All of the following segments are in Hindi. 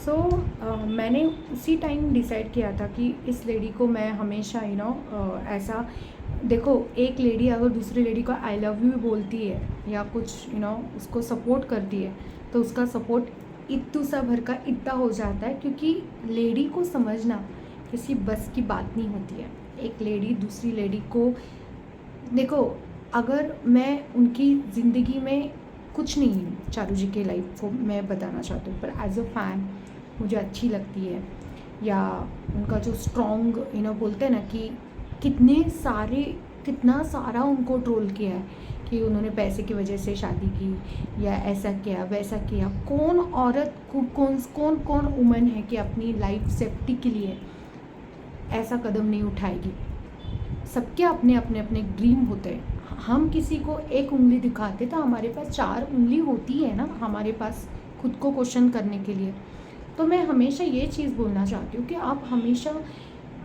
सो मैंने उसी टाइम डिसाइड किया था कि इस लेडी को मैं हमेशा ऐसा देखो, एक लेडी अगर दूसरी लेडी को आई लव यू बोलती है या कुछ उसको सपोर्ट करती है, तो उसका सपोर्ट इतू सा भर का इतना हो जाता है, क्योंकि लेडी को समझना किसी बस की बात नहीं होती है। एक लेडी दूसरी लेडी को देखो, अगर मैं उनकी ज़िंदगी में कुछ नहीं हूँ, चारू जी के लाइफ को मैं बताना चाहती हूँ, पर एज अ फ़ैन मुझे अच्छी लगती है। या उनका जो स्ट्रॉन्ग बोलते हैं ना कि कितना सारा उनको ट्रोल किया है कि उन्होंने पैसे की वजह से शादी की या ऐसा किया वैसा किया। कौन औरत कौन कौन वुमन है कि अपनी लाइफ सेफ्टी के लिए ऐसा कदम नहीं उठाएगी। सबके अपने अपने अपने ड्रीम होते हैं। हम किसी को एक उंगली दिखाते तो हमारे पास 4 उंगली होती है ना, हमारे पास खुद को क्वेश्चन करने के लिए। तो मैं हमेशा ये चीज़ बोलना चाहती हूँ कि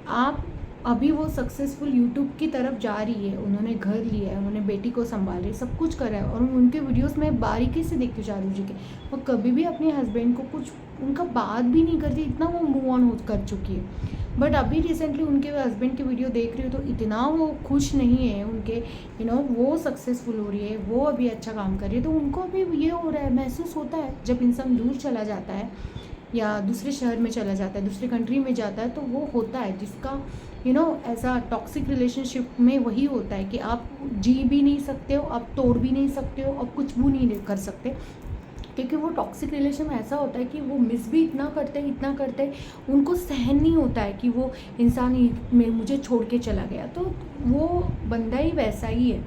आप अभी वो सक्सेसफुल यूट्यूब की तरफ जा रही है, उन्होंने घर लिया है, उन्होंने बेटी को संभाले, सब कुछ करा है, और उनके वीडियोस में बारीकी से देखती हूँ चारू जी के, वो कभी भी अपने हस्बैंड को कुछ उनका बात भी नहीं करती, इतना वो मूव ऑन कर चुकी है। बट अभी रिसेंटली उनके हस्बैंड की वीडियो देख रही हूँ तो इतना वो खुश नहीं है उनके, वो सक्सेसफुल हो रही है, वो अभी अच्छा काम कर रही है, तो उनको अभी ये हो रहा है, महसूस होता है जब इंसान दूर चला जाता है या दूसरे शहर में चला जाता है, दूसरी कंट्री में जाता है, तो वो होता है जिसका ऐसा टॉक्सिक रिलेशनशिप में वही होता है कि आप जी भी नहीं सकते हो, आप तोड़ भी नहीं सकते हो, और कुछ भी नहीं कर सकते, क्योंकि वो टॉक्सिक रिलेशन में ऐसा होता है कि वो मिस भी इतना करते हैं, उनको सहन नहीं होता है कि वो इंसान मुझे छोड़ के चला गया, तो वो बंदा ही वैसा ही है।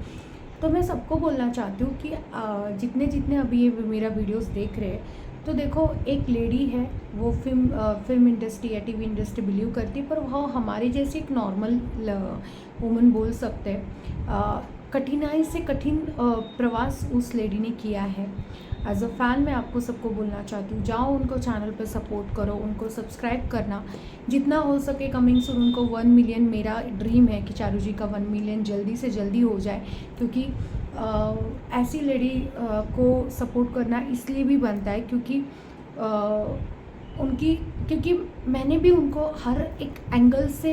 तो मैं सबको बोलना चाहती हूँ कि जितने अभी ये मेरा वीडियोस देख रहे हैं, तो देखो, एक लेडी है, वो फिल्म इंडस्ट्री या टीवी इंडस्ट्री बिलीव करती है, पर वह हमारे जैसे एक नॉर्मल वुमन बोल सकते हैं। कठिनाई से कठिन प्रवास उस लेडी ने किया है। एज अ फ़ैन मैं आपको सबको बोलना चाहती हूँ, जाओ उनको चैनल पर सपोर्ट करो, उनको सब्सक्राइब करना जितना हो सके। कमिंग सून उनको 1 मिलियन, मेरा ड्रीम है कि चारू जी का 1 मिलियन जल्दी से जल्दी हो जाए, क्योंकि ऐसी लेडी को सपोर्ट करना इसलिए भी बनता है क्योंकि क्योंकि मैंने भी उनको हर एक एंगल से,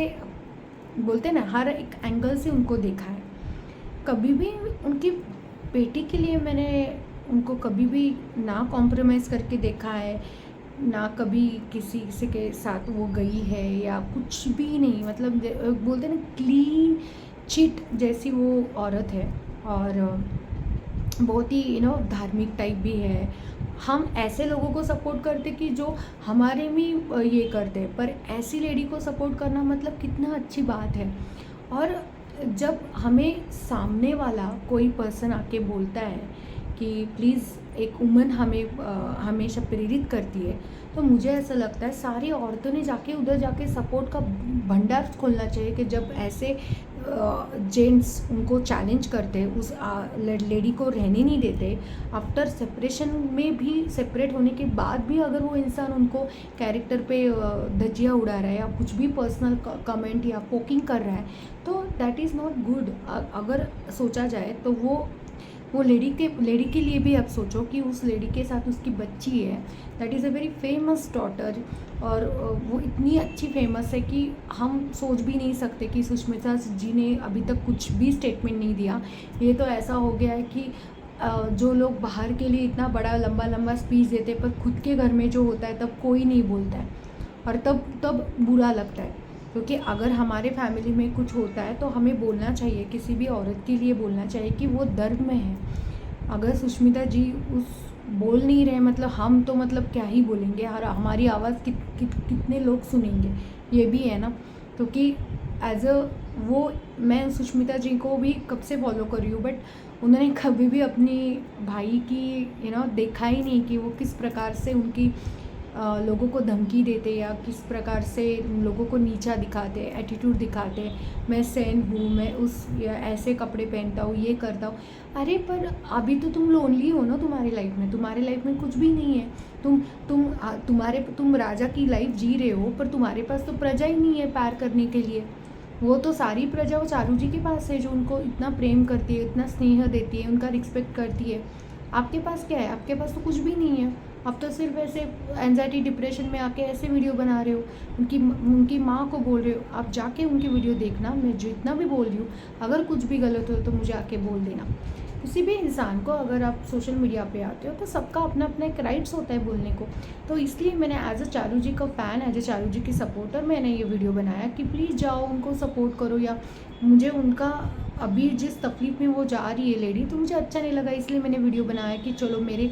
बोलते हैं ना, हर एक एंगल से उनको देखा है। कभी भी उनकी बेटी के लिए मैंने उनको कभी भी ना कॉम्प्रोमाइज़ करके देखा है, ना कभी किसी से के साथ वो गई है या कुछ भी नहीं। मतलब बोलते हैं ना, क्लीन चिट जैसी वो औरत है, और बहुत ही धार्मिक टाइप भी है। हम ऐसे लोगों को सपोर्ट करते कि जो हमारे में ये करते हैं, पर ऐसी लेडी को सपोर्ट करना मतलब कितना अच्छी बात है। और जब हमें सामने वाला कोई पर्सन आके बोलता है कि प्लीज़, एक वुमन हमें हमेशा प्रेरित करती है, तो मुझे ऐसा लगता है सारी औरतों ने जाके उधर जाके सपोर्ट का भंडार खोलना चाहिए कि जब ऐसे जेंट्स उनको चैलेंज करते हैं, उस लेडी को रहने नहीं देते, आफ्टर सेपरेशन में भी, सेपरेट होने के बाद भी अगर वो इंसान उनको कैरेक्टर पे धज्जियाँ उड़ा रहा है या कुछ भी पर्सनल कमेंट या पोकिंग कर रहा है, तो दैट इज़ नॉट गुड। अगर सोचा जाए तो वो लेडी के लिए भी आप सोचो कि उस लेडी के साथ उसकी बच्ची है, that is a very famous daughter, और वो इतनी अच्छी फेमस है कि हम सोच भी नहीं सकते कि सुष्मिता जी ने अभी तक कुछ भी स्टेटमेंट नहीं दिया। ये तो ऐसा हो गया है कि जो लोग बाहर के लिए इतना बड़ा लंबा स्पीच देते हैं, पर खुद के घर में जो होता है तब कोई नहीं बोलता है, और तब बुरा लगता है। क्योंकि अगर हमारे फैमिली में कुछ होता है तो हमें बोलना चाहिए, किसी भी औरत के लिए बोलना चाहिए कि वो दर्द में है। अगर सुष्मिता जी बोल नहीं रहे, मतलब हम तो मतलब क्या ही बोलेंगे, हमारी आवाज़ कितने लोग सुनेंगे, ये भी है ना। क्योंकि एज अ वो, मैं सुष्मिता जी को भी कब से फॉलो कर रही हूँ, बट उन्होंने कभी भी अपनी भाई की देखा ही नहीं कि वो किस प्रकार से उनकी लोगों को धमकी देते या किस प्रकार से लोगों को नीचा दिखाते, एटीट्यूड दिखाते, मैं सेन हूँ, मैं उस या ऐसे कपड़े पहनता हूँ, ये करता हूँ। अरे पर अभी तो तुम लोनली हो ना, तुम्हारे लाइफ में कुछ भी नहीं है। तुम राजा की लाइफ जी रहे हो, पर तुम्हारे पास तो प्रजा ही नहीं है प्यार करने के लिए। वो तो सारी प्रजा वो चारू जी के पास है, जो उनको इतना प्रेम करती है, इतना स्नेह देती है, उनका रिस्पेक्ट करती है। आपके पास क्या है? आपके पास तो कुछ भी नहीं है। आप तो सिर्फ ऐसे एंजाइटी डिप्रेशन में आके ऐसे वीडियो बना रहे हो, उनकी माँ को बोल रहे हो। आप जाके उनकी वीडियो देखना, मैं जितना भी बोल रही हूँ, अगर कुछ भी गलत हो तो मुझे आके बोल देना। किसी भी इंसान को, अगर आप सोशल मीडिया पे आते हो तो सबका अपना अपना एक राइट्स होता है बोलने को। तो इसलिए मैंने एज अ चारू जी का फ़ैन, एज अ चारू जी की सपोर्टर मैंने ये वीडियो बनाया कि प्लीज़ जाओ उनको सपोर्ट करो। या मुझे उनका अभी जिस तकलीफ़ में वो जा रही है लेडी, तो मुझे अच्छा नहीं लगा, इसलिए मैंने वीडियो बनाया कि चलो मेरे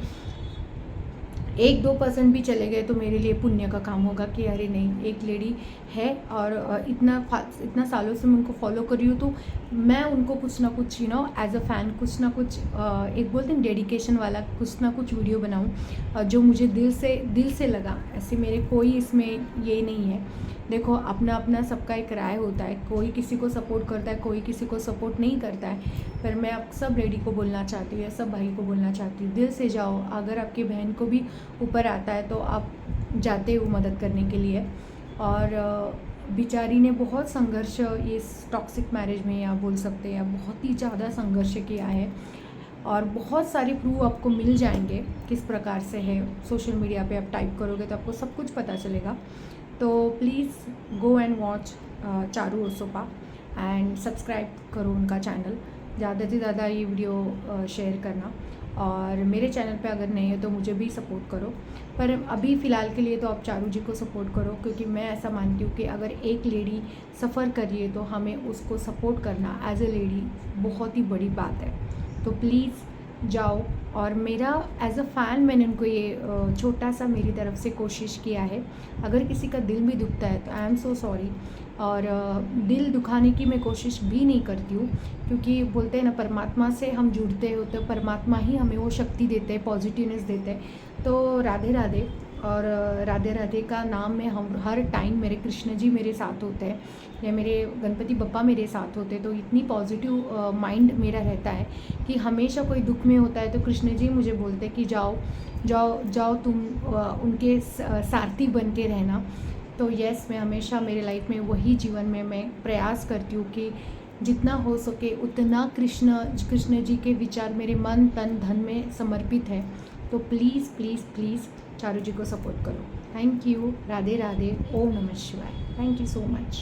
1-2% भी चले गए तो मेरे लिए पुण्य का काम होगा कि अरे नहीं, एक लेडी है और इतना सालों से मैं उनको फॉलो कर रही हूँ, तो मैं उनको कुछ ना कुछ एज अ फ़ैन कुछ ना कुछ एक बोलते हैं डेडिकेशन वाला कुछ ना कुछ वीडियो बनाऊँ जो मुझे दिल से लगा। ऐसे मेरे कोई इसमें ये नहीं है। देखो, अपना अपना सबका एक राय होता है, कोई किसी को सपोर्ट करता है, कोई किसी को सपोर्ट नहीं करता है। पर मैं अब सब लेडी को बोलना चाहती हूँ, सब भाई को बोलना चाहती हूँ, दिल से जाओ। अगर आपकी बहन को भी ऊपर आता है तो आप जाते हो मदद करने के लिए। और बेचारी ने बहुत संघर्ष इस टॉक्सिक मैरिज में, या बोल सकते हैं, या बहुत ही ज़्यादा संघर्ष किया है। और बहुत सारे प्रूफ आपको मिल जाएंगे किस प्रकार से है। सोशल मीडिया पे आप टाइप करोगे तो आपको सब कुछ पता चलेगा। तो please go and watch Charu ओसोपा एंड सब्सक्राइब करो उनका चैनल। ज़्यादा से ज़्यादा ये वीडियो शेयर करना, और मेरे चैनल पे अगर नहीं है तो मुझे भी सपोर्ट करो। पर अभी फ़िलहाल के लिए तो आप चारू जी को सपोर्ट करो, क्योंकि मैं ऐसा मानती हूँ कि अगर एक लेडी सफ़र कर रही है तो हमें उसको सपोर्ट करना एज ए लेडी बहुत ही बड़ी बात है। तो प्लीज़ जाओ। और मेरा एज अ फ़ैन मैंने उनको ये छोटा सा मेरी तरफ से कोशिश किया है। अगर किसी का दिल भी दुखता है तो आई एम सो सॉरी। और दिल दुखाने की मैं कोशिश भी नहीं करती हूँ, क्योंकि बोलते हैं ना, परमात्मा से हम जुड़ते हो तो परमात्मा ही हमें वो शक्ति देते हैं, पॉजिटिवनेस देते हैं। तो राधे राधे। और राधे राधे का नाम में हम हर टाइम, मेरे कृष्ण जी मेरे साथ होते हैं या मेरे गणपति बप्पा मेरे साथ होते हैं, तो इतनी पॉजिटिव माइंड मेरा रहता है कि हमेशा कोई दुख में होता है तो कृष्ण जी मुझे बोलते हैं कि जाओ जाओ जाओ, तुम उनके सारथी बन के रहना। तो यस, मैं हमेशा मेरे लाइफ में वही जीवन में मैं प्रयास करती हूँ कि जितना हो सके उतना कृष्ण जी के विचार मेरे मन तन धन में समर्पित है। तो please please please Charu ji को सपोर्ट करो। Thank you. राधे राधे। ओम नमः शिवाय। Thank you so much.